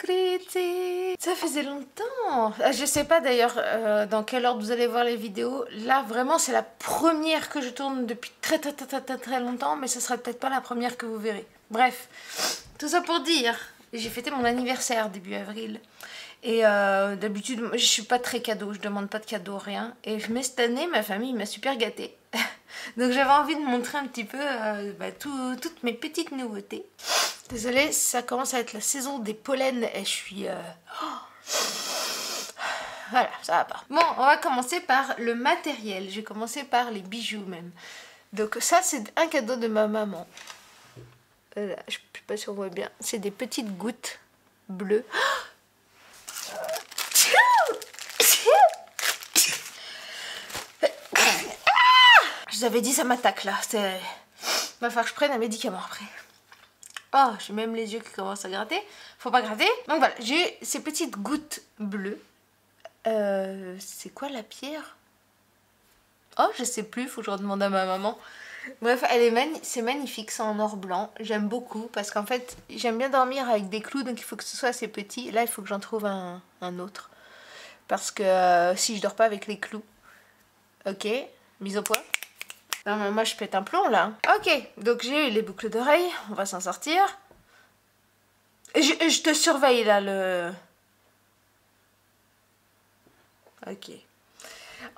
spritzy. Ça faisait longtemps. Je sais pas d'ailleurs dans quel ordre vous allez voir les vidéos. Là vraiment c'est la première que je tourne depuis très longtemps, mais ce sera peut-être pas la première que vous verrez. Bref, tout ça pour dire, j'ai fêté mon anniversaire début avril. Et d'habitude, je suis pas très cadeau, je demande pas de cadeau, rien. Mais cette année, ma famille m'a super gâtée. Donc j'avais envie de montrer un petit peu toutes mes petites nouveautés. Désolée, ça commence à être la saison des pollens et je suis... Voilà, ça va pas. Bon, on va commencer par le matériel. Je vais commencer par les bijoux même. Donc ça, c'est un cadeau de ma maman. Là, je sais pas si on voit bien. C'est des petites gouttes bleues. Je vous avais dit, ça m'attaque là. Il va falloir que je prenne un médicament après. Oh, j'ai même les yeux qui commencent à gratter. Faut pas gratter. Donc voilà, j'ai ces petites gouttes bleues. C'est quoi la pierre? Oh, je sais plus, faut que je redemande à ma maman. Bref, c'est magnifique, c'est en or blanc. J'aime beaucoup parce qu'en fait, j'aime bien dormir avec des clous, donc il faut que ce soit assez petit. Là, il faut que j'en trouve un autre. Parce que si je dors pas avec les clous. Ok, mise au point. Non, mais moi, je pète un plomb, là. Ok, donc j'ai eu les boucles d'oreilles. On va s'en sortir. Je te surveille, là, le... Ok.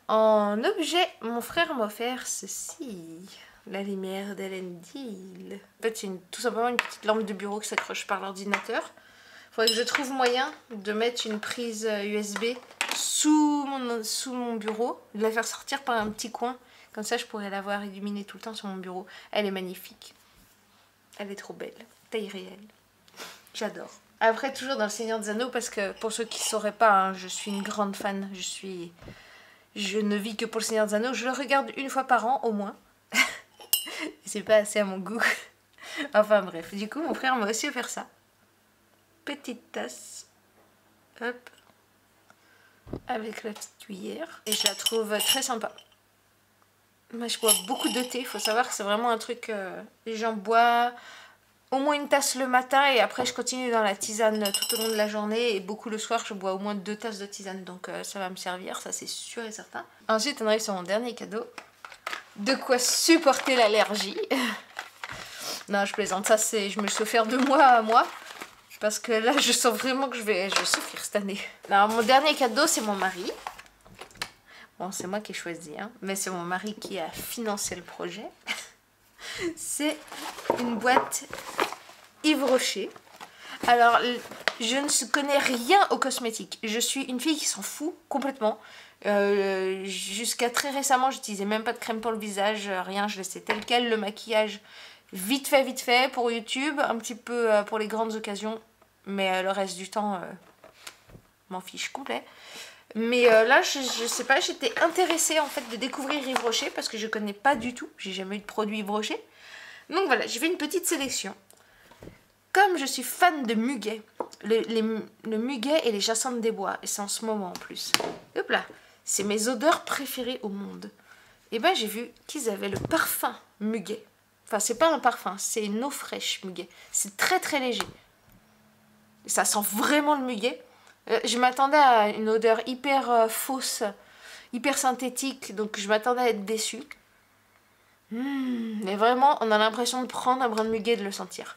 En objet, mon frère m'a offert ceci. La lumière d'Elendil. En fait, c'est tout simplement une petite lampe de bureau qui s'accroche par l'ordinateur. Il faudrait que je trouve moyen de mettre une prise USB sous mon bureau, de la faire sortir par un petit coin. Comme ça, je pourrais la voir illuminée tout le temps sur mon bureau. Elle est magnifique. Elle est trop belle. Taille réelle. J'adore. Après, toujours dans le Seigneur des Anneaux, parce que pour ceux qui ne sauraient pas, hein, je suis une grande fan. Je ne vis que pour le Seigneur des Anneaux. Je le regarde une fois par an, au moins. C'est pas assez à mon goût. Enfin bref, du coup, mon frère m'a aussi offert ça. Petite tasse. Hop. Avec la petite cuillère. Et je la trouve très sympa. Moi, je bois beaucoup de thé. Il faut savoir que c'est vraiment un truc... les gens boivent au moins une tasse le matin et après, je continue dans la tisane tout au long de la journée. Et beaucoup le soir, je bois au moins 2 tasses de tisane. Donc, ça va me servir. Ça, c'est sûr et certain. Ensuite, on arrive sur mon dernier cadeau. De quoi supporter l'allergie. Non, je plaisante. Ça, je me le suis offert de mois à moi. Parce que là, je sens vraiment que je vais souffrir cette année. Alors, mon dernier cadeau, c'est mon mari. Bon, c'est moi qui ai choisi, hein, mais c'est mon mari qui a financé le projet. C'est une boîte Yves Rocher. Alors, je ne connais rien aux cosmétiques. Je suis une fille qui s'en fout complètement. Jusqu'à très récemment, j'utilisais même pas de crème pour le visage, rien. Je laissais tel quel le maquillage vite fait pour YouTube, un petit peu pour les grandes occasions. Mais le reste du temps, m'en fiche complet. Mais là, je sais pas, j'étais intéressée en fait de découvrir Yves Rocher parce que je connais pas du tout. J'ai jamais eu de produit Yves Rocher. Donc voilà, j'ai fait une petite sélection. Comme je suis fan de muguet, le muguet et les jacinthes des bois, et c'est en ce moment en plus. Hop là, c'est mes odeurs préférées au monde. Et ben j'ai vu qu'ils avaient le parfum muguet. Enfin, c'est pas un parfum, c'est une eau fraîche muguet. C'est très léger. Et ça sent vraiment le muguet. Je m'attendais à une odeur hyper fausse, hyper synthétique, donc je m'attendais à être déçue. Mais vraiment, on a l'impression de prendre un brin de muguet et de le sentir.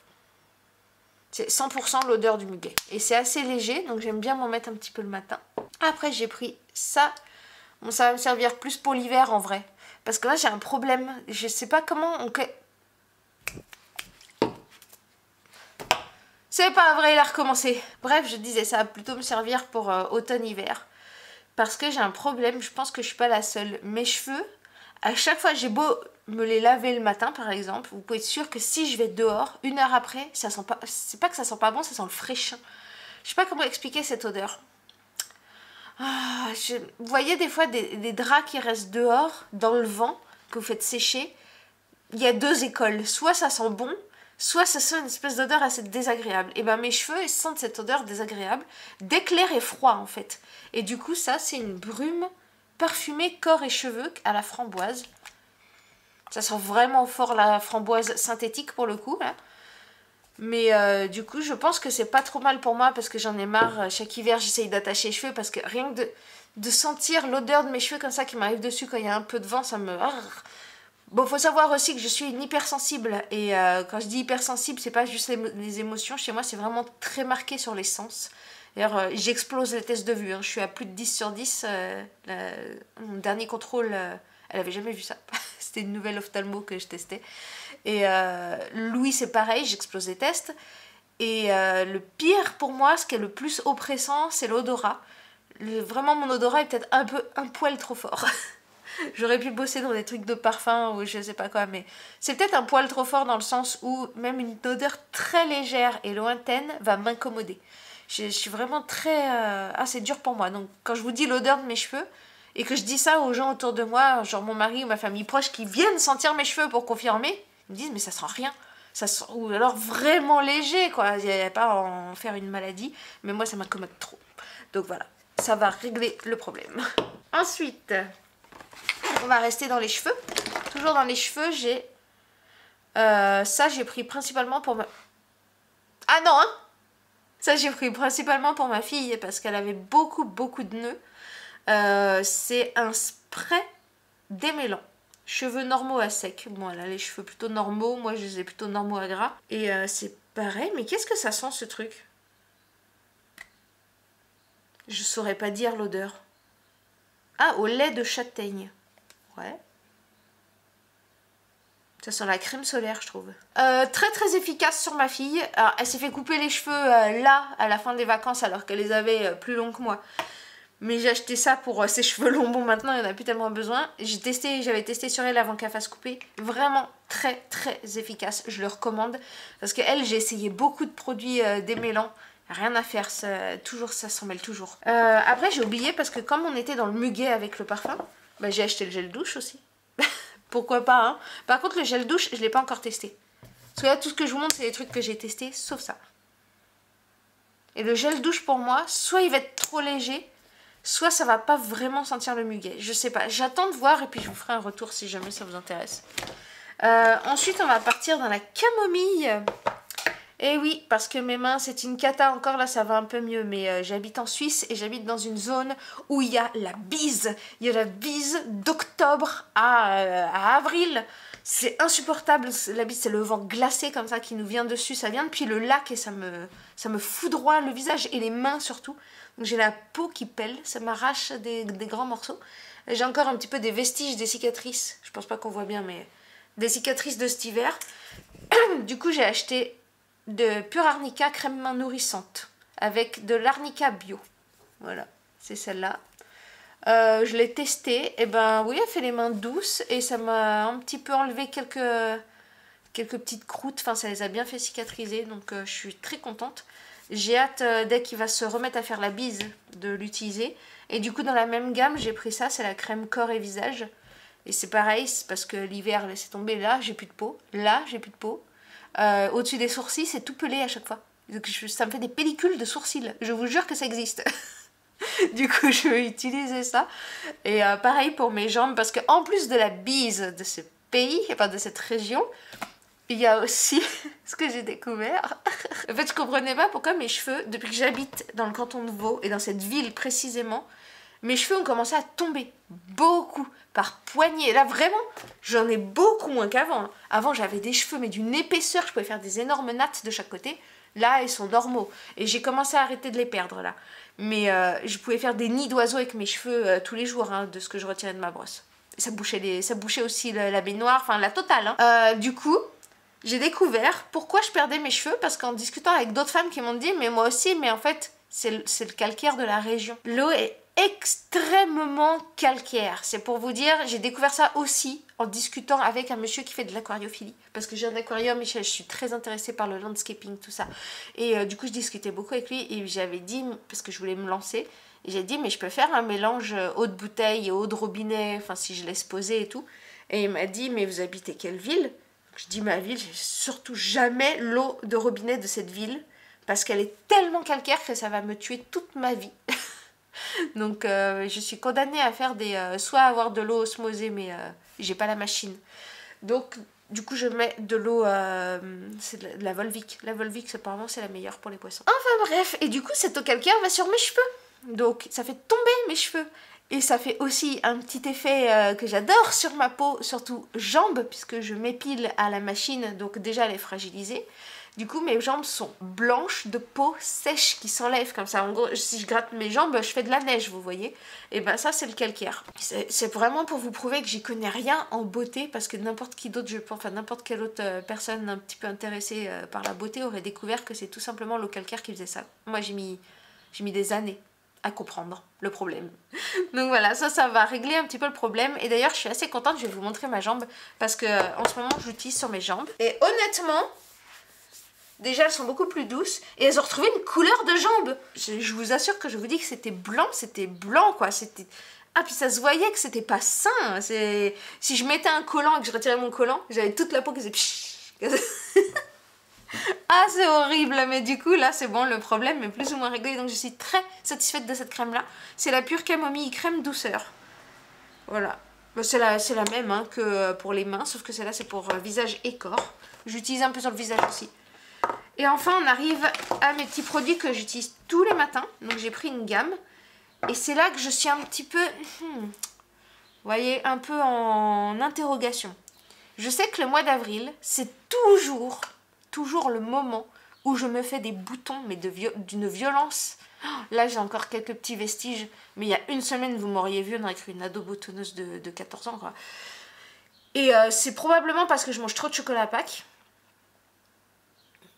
C'est 100% l'odeur du muguet. Et c'est assez léger, donc j'aime bien m'en mettre un petit peu le matin. Après, j'ai pris ça. Bon, ça va me servir plus pour l'hiver en vrai. Parce que là, j'ai un problème. Je sais pas comment on... C'est pas vrai, il a recommencé. Bref, je disais, ça va plutôt me servir pour automne-hiver. Parce que j'ai un problème, je pense que je suis pas la seule. Mes cheveux, à chaque fois, j'ai beau me les laver le matin, par exemple, vous pouvez être sûr que si je vais dehors, 1 heure après, ça sent pas... C'est pas que ça sent pas bon, ça sent le fraîchon. Je sais pas comment expliquer cette odeur. Ah, vous voyez des fois des draps qui restent dehors, dans le vent, que vous faites sécher. Il y a 2 écoles. Soit ça sent bon, soit ça sent une espèce d'odeur assez désagréable. Et ben mes cheveux, ils sentent cette odeur désagréable dès que l'air est froid en fait. Et du coup ça c'est une brume parfumée corps et cheveux à la framboise. Ça sent vraiment fort la framboise synthétique pour le coup là. Mais du coup, je pense que c'est pas trop mal pour moi parce que j'en ai marre. Chaque hiver, j'essaye d'attacher les cheveux parce que rien que de sentir l'odeur de mes cheveux comme ça qui m'arrive dessus quand il y a un peu de vent, ça me... Bon, faut savoir aussi que je suis une hypersensible. Et quand je dis hypersensible, c'est pas juste les émotions. Chez moi, c'est vraiment très marqué sur les sens. D'ailleurs, j'explose les tests de vue. Hein. Je suis à plus de 10 sur 10. Mon dernier contrôle, elle avait jamais vu ça. C'était une nouvelle ophtalmo que je testais. Et Louis, c'est pareil, j'explose les tests. Et le pire pour moi, ce qui est le plus oppressant, c'est l'odorat. Vraiment, mon odorat est peut-être un poil trop fort. J'aurais pu bosser dans des trucs de parfum ou je sais pas quoi, mais c'est peut-être un poil trop fort dans le sens où même une odeur très légère et lointaine va m'incommoder. Je suis vraiment très... Ah, c'est dur pour moi. Donc, quand je vous dis l'odeur de mes cheveux, et que je dis ça aux gens autour de moi, genre mon mari ou ma famille proche, qui viennent sentir mes cheveux pour confirmer, ils me disent, mais ça sent rien. Ça sent... Ou alors vraiment léger, quoi. Il n'y a pas à en faire une maladie, mais moi, ça m'incommode trop. Donc voilà, ça va régler le problème. Ensuite, on va rester dans les cheveux. Toujours dans les cheveux, j'ai... ça, j'ai pris principalement pour ma... Ah non, hein. Ça, j'ai pris principalement pour ma fille parce qu'elle avait beaucoup de nœuds. C'est un spray démêlant. Cheveux normaux à sec. Bon, elle a les cheveux plutôt normaux. Moi, je les ai plutôt normaux à gras. Et c'est pareil. Mais qu'est-ce que ça sent, ce truc? Je saurais pas dire l'odeur. Ah, au lait de châtaigne. Ouais. Ça sent la crème solaire, je trouve. Très efficace sur ma fille. Alors, elle s'est fait couper les cheveux là, à la fin des vacances, alors qu'elle les avait plus longs que moi. Mais j'ai acheté ça pour ses cheveux longs. Bon, maintenant, il n'y en a plus tellement besoin. J'avais testé sur elle avant qu'elle fasse couper. Vraiment très efficace. Je le recommande. Parce qu'elle, j'ai essayé beaucoup de produits démêlants. Rien à faire. Toujours, ça s'en mêle toujours. Après, j'ai oublié parce que comme on était dans le muguet avec le parfum, bah, j'ai acheté le gel douche aussi. Pourquoi pas, hein. Par contre, le gel douche, je ne l'ai pas encore testé. Parce que là, tout ce que je vous montre, c'est les trucs que j'ai testés, sauf ça. Et le gel douche, pour moi, soit il va être trop léger, soit ça va pas vraiment sentir le muguet. Je sais pas. J'attends de voir et puis je vous ferai un retour si jamais ça vous intéresse. Ensuite, on va partir dans la camomille. Et oui, parce que mes mains, c'est une cata. Encore là, ça va un peu mieux. Mais j'habite en Suisse et j'habite dans une zone où il y a la bise. Il y a la bise d'octobre à avril. C'est insupportable. La bise, c'est le vent glacé comme ça qui nous vient dessus. Ça vient depuis le lac et ça me foudroie le visage et les mains surtout. Donc j'ai la peau qui pèle. Ça m'arrache des grands morceaux. J'ai encore un petit peu des vestiges des cicatrices. Je pense pas qu'on voit bien, mais des cicatrices de cet hiver. Du coup, j'ai acheté de Pure Arnica crème main nourrissante avec de l'arnica bio. Voilà, c'est celle-là. Je l'ai testée, et ben oui, elle fait les mains douces et ça m'a un petit peu enlevé quelques petites croûtes. Enfin, ça les a bien fait cicatriser, donc je suis très contente. J'ai hâte, dès qu'il va se remettre à faire la bise, de l'utiliser. Et du coup, dans la même gamme, j'ai pris ça, c'est la crème corps et visage. Et c'est pareil, c'est parce que l'hiver laissé tomber. Là, j'ai plus de peau. Là, j'ai plus de peau. Au-dessus des sourcils, c'est tout pelé à chaque fois. Donc, ça me fait des pellicules de sourcils. Je vous jure que ça existe. Du coup, je vais utiliser ça. Et pareil pour mes jambes, parce qu'en plus de la bise de ce pays, enfin de cette région, il y a aussi ce que j'ai découvert. En fait, je comprenais pas pourquoi mes cheveux, depuis que j'habite dans le canton de Vaud, et dans cette ville précisément, mes cheveux ont commencé à tomber beaucoup par poignées. Là, vraiment, j'en ai beaucoup moins qu'avant. Avant, j'avais des cheveux, mais d'une épaisseur, je pouvais faire des énormes nattes de chaque côté. Là, ils sont normaux. Et j'ai commencé à arrêter de les perdre, là. Mais je pouvais faire des nids d'oiseaux avec mes cheveux tous les jours, hein, de ce que je retirais de ma brosse. Ça bouchait aussi la baignoire, enfin, la totale. Hein. Du coup, j'ai découvert pourquoi je perdais mes cheveux, parce qu'en discutant avec d'autres femmes qui m'ont dit, mais moi aussi, mais en fait, c'est le calcaire de la région. L'eau est extrêmement calcaire. C'est pour vous dire, j'ai découvert ça aussi en discutant avec un monsieur qui fait de l'aquariophilie. Parce que j'ai un aquarium et je suis très intéressée par le landscaping, tout ça. Et du coup, je discutais beaucoup avec lui et j'avais dit, parce que je voulais me lancer, et j'ai dit, mais je peux faire un mélange eau de bouteille et eau de robinet, enfin si je laisse poser et tout. Et il m'a dit, mais vous habitez quelle ville? Je dis ma ville, j'ai surtout jamais l'eau de robinet de cette ville parce qu'elle est tellement calcaire que ça va me tuer toute ma vie. Donc je suis condamnée à faire soit avoir de l'eau osmosée, mais j'ai pas la machine. Donc Du coup, je mets de l'eau, c'est de la Volvic. La Volvic, apparemment, c'est la meilleure pour les poissons. Enfin bref, et du coup, cette eau calcaire va sur mes cheveux. Donc, ça fait tomber mes cheveux. Et ça fait aussi un petit effet que j'adore sur ma peau, surtout jambes, puisque je m'épile à la machine, donc déjà elle est fragilisée. Du coup, mes jambes sont blanches de peau sèche qui s'enlève comme ça. En gros, si je gratte mes jambes, je fais de la neige, vous voyez. Et ben ça, c'est le calcaire. C'est vraiment pour vous prouver que j'y connais rien en beauté, parce que n'importe qui d'autre, je pense, enfin n'importe quelle autre personne un petit peu intéressée par la beauté aurait découvert que c'est tout simplement l'eau calcaire qui faisait ça. Moi, j'ai mis des années à comprendre le problème. Donc voilà, ça va régler un petit peu le problème. Et d'ailleurs, je suis assez contente, je vais vous montrer ma jambe, parce que en ce moment, j'utilise sur mes jambes. Et honnêtement, déjà, elles sont beaucoup plus douces. Et elles ont retrouvé une couleur de jambes. Je vous assure que je vous dis que c'était blanc, quoi. C'était... Ah, puis ça se voyait que c'était pas sain. Si je mettais un collant et que je retirais mon collant, j'avais toute la peau qui faisait... Ah, c'est horrible, mais du coup, là, c'est bon, le problème est plus ou moins réglé. Donc, je suis très satisfaite de cette crème-là. C'est la pure camomille crème douceur. Voilà. C'est la même hein, que pour les mains, sauf que celle-là, c'est pour visage et corps. J'utilise un peu sur le visage aussi. Et enfin, on arrive à mes petits produits que j'utilise tous les matins. Donc, j'ai pris une gamme. Et c'est là que je suis un petit peu... vous voyez, un peu en interrogation. Je sais que le mois d'avril, c'est toujours le moment où je me fais des boutons, mais d'une violence. Là, j'ai encore quelques petits vestiges, mais il y a une semaine, vous m'auriez vu, on aurait cru une ado boutonneuse de 14 ans, quoi. Et c'est probablement parce que je mange trop de chocolat à Pâques.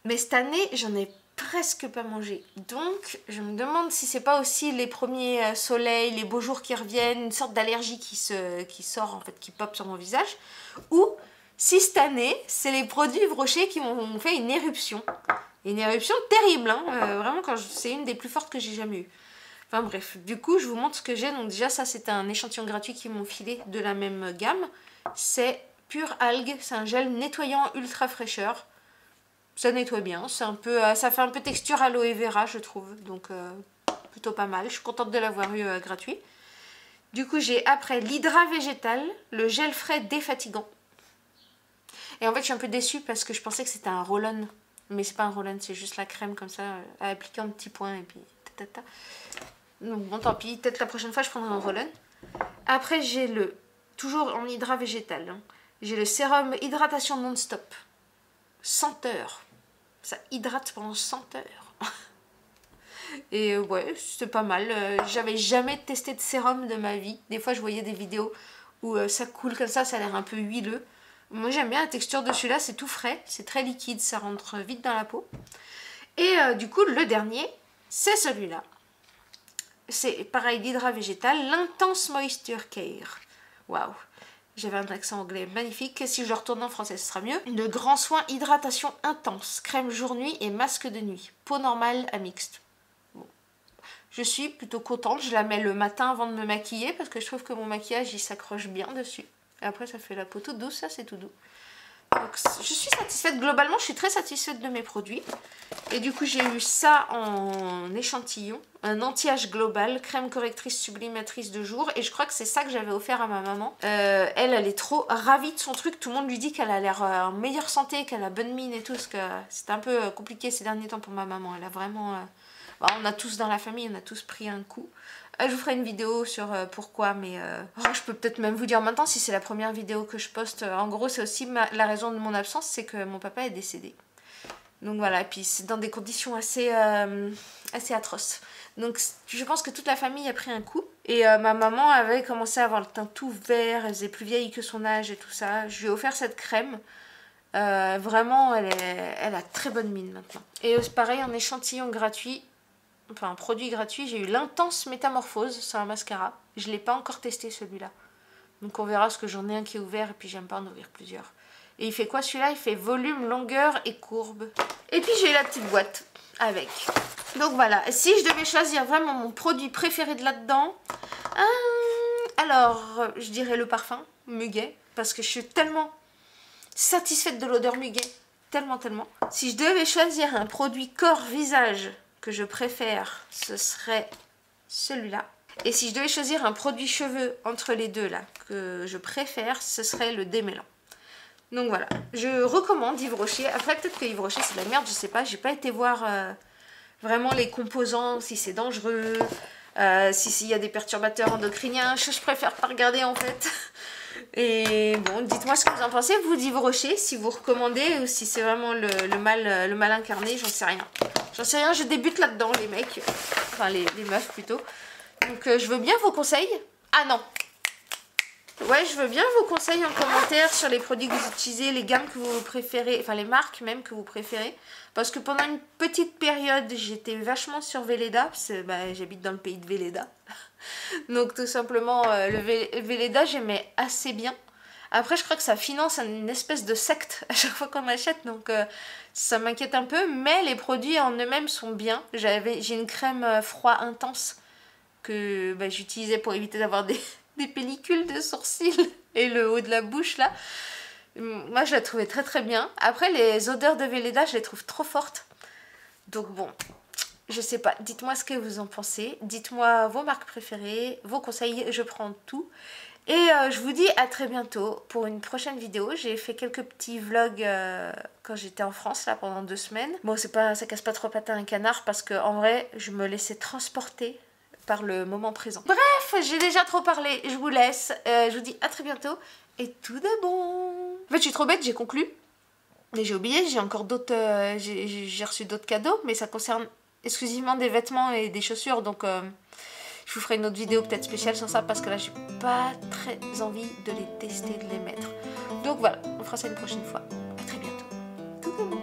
Mais cette année, j'en ai presque pas mangé. Donc, je me demande si c'est pas aussi les premiers soleils, les beaux jours qui reviennent, une sorte d'allergie qui sort, en fait, qui pop sur mon visage, ou... si cette année, c'est les produits Yves Rocher qui m'ont fait une éruption. Une éruption terrible, hein. Vraiment, c'est une des plus fortes que j'ai jamais eues. Enfin bref, du coup, je vous montre ce que j'ai. Donc déjà, ça, c'est un échantillon gratuit qu'ils m'ont filé de la même gamme. C'est Pure Algue, c'est un gel nettoyant ultra fraîcheur. Ça nettoie bien, c'est un peu, ça fait un peu texture aloe vera, je trouve. Donc, plutôt pas mal. Je suis contente de l'avoir eu gratuit. Du coup, j'ai après l'hydra végétal, le gel frais défatigant. Et en fait, je suis un peu déçue parce que je pensais que c'était un roll-on. Mais c'est pas un roll-on, c'est juste la crème comme ça, à appliquer en petits points et puis tatata. Donc bon, tant pis, peut-être la prochaine fois, je prendrai un roll-on. Après, j'ai toujours en hydra végétal, hein, j'ai le sérum hydratation non-stop. 100 heures. Ça hydrate pendant 100 heures. Et ouais, c'est pas mal. J'avais jamais testé de sérum de ma vie. Des fois, je voyais des vidéos où ça coule comme ça a l'air un peu huileux. Moi j'aime bien la texture de celui-là, c'est tout frais, c'est très liquide, ça rentre vite dans la peau. Et du coup le dernier, c'est celui-là. C'est pareil, l'hydra végétal, l'Intense Moisture Care. Waouh, j'avais un accent anglais magnifique, si je retourne en français ce sera mieux. De grands soins hydratation intense, crème jour-nuit et masque de nuit, peau normale à mixte. Bon. Je suis plutôt contente, je la mets le matin avant de me maquiller parce que je trouve que mon maquillage il s'accroche bien dessus. Et après, ça fait la peau toute douce, ça c'est tout doux. Donc, je suis satisfaite. Globalement, je suis très satisfaite de mes produits. Et du coup, j'ai eu ça en échantillon. Un anti-âge global, crème correctrice sublimatrice de jour. Et je crois que c'est ça que j'avais offert à ma maman. Elle est trop ravie de son truc. Tout le monde lui dit qu'elle a l'air en meilleure santé, qu'elle a bonne mine et tout. Parce que c'est un peu compliqué ces derniers temps pour ma maman. Elle a vraiment... on a tous dans la famille, on a tous pris un coup. Je vous ferai une vidéo sur pourquoi, mais je peux peut-être même vous dire maintenant si c'est la première vidéo que je poste. En gros, c'est aussi la raison de mon absence, c'est que mon papa est décédé. Donc voilà, et puis c'est dans des conditions assez atroces. Donc je pense que toute la famille a pris un coup. Et ma maman avait commencé à avoir le teint tout vert, elle faisait plus vieille que son âge et tout ça. Je lui ai offert cette crème. Vraiment, elle a très bonne mine maintenant. Et pareil, en échantillon gratuit. Enfin, un produit gratuit, j'ai eu l'Intense Métamorphose, c'est un mascara. Je ne l'ai pas encore testé celui-là. Donc on verra, parce que j'en ai un qui est ouvert et puis j'aime pas en ouvrir plusieurs. Et il fait quoi celui-là? Il fait volume, longueur et courbe. Et puis j'ai eu la petite boîte avec. Donc voilà, si je devais choisir vraiment mon produit préféré de là-dedans, alors je dirais le parfum, Muguet, parce que je suis tellement satisfaite de l'odeur Muguet. Tellement. Si je devais choisir un produit corps-visage que je préfère, ce serait celui-là. Et si je devais choisir un produit cheveux entre les deux là, que je préfère, ce serait le démêlant. Donc voilà, je recommande Yves Rocher. Après peut-être que Yves Rocher c'est de la merde, je sais pas. J'ai pas été voir vraiment les composants, si c'est dangereux, s'il y a des perturbateurs endocriniens. Je préfère pas regarder en fait. Et bon, dites-moi ce que vous en pensez, vous d'Yves Rocher, si vous recommandez ou si c'est vraiment le mal incarné, j'en sais rien. J'en sais rien, je débute là-dedans les mecs, enfin les meufs plutôt. Donc je veux bien vos conseils. Ah non, ouais, je veux bien vos conseils en commentaire sur les produits que vous utilisez, les gammes que vous préférez, enfin les marques même que vous préférez. Parce que pendant une petite période, j'étais vachement sur Velleda, parce que bah, j'habite dans le pays de Velleda. Donc tout simplement, le Velleda, j'aimais assez bien. Après, je crois que ça finance une espèce de secte à chaque fois qu'on achète, donc ça m'inquiète un peu. Mais les produits en eux-mêmes sont bien. J'ai une crème froid intense que bah, j'utilisais pour éviter d'avoir des pellicules de sourcils et le haut de la bouche là. Moi je la trouvais très très bien. Après les odeurs de Velleda je les trouve trop fortes. Donc bon, je sais pas, dites-moi ce que vous en pensez. Dites-moi vos marques préférées, vos conseils, je prends tout. Et je vous dis à très bientôt pour une prochaine vidéo. J'ai fait quelques petits vlogs quand j'étais en France là pendant 2 semaines. Bon c'est pas, ça casse pas trop patin à un canard parce que en vrai je me laissais transporter par le moment présent. Bref, j'ai déjà trop parlé, je vous laisse. Je vous dis à très bientôt et tout de bon. En fait je suis trop bête, j'ai conclu. Mais j'ai oublié, j'ai encore d'autres, j'ai reçu d'autres cadeaux, mais ça concerne exclusivement des vêtements et des chaussures, donc je vous ferai une autre vidéo peut-être spéciale sur ça, parce que là j'ai pas très envie de les tester, de les mettre. Donc voilà, on fera ça une prochaine fois. À très bientôt. Coucou.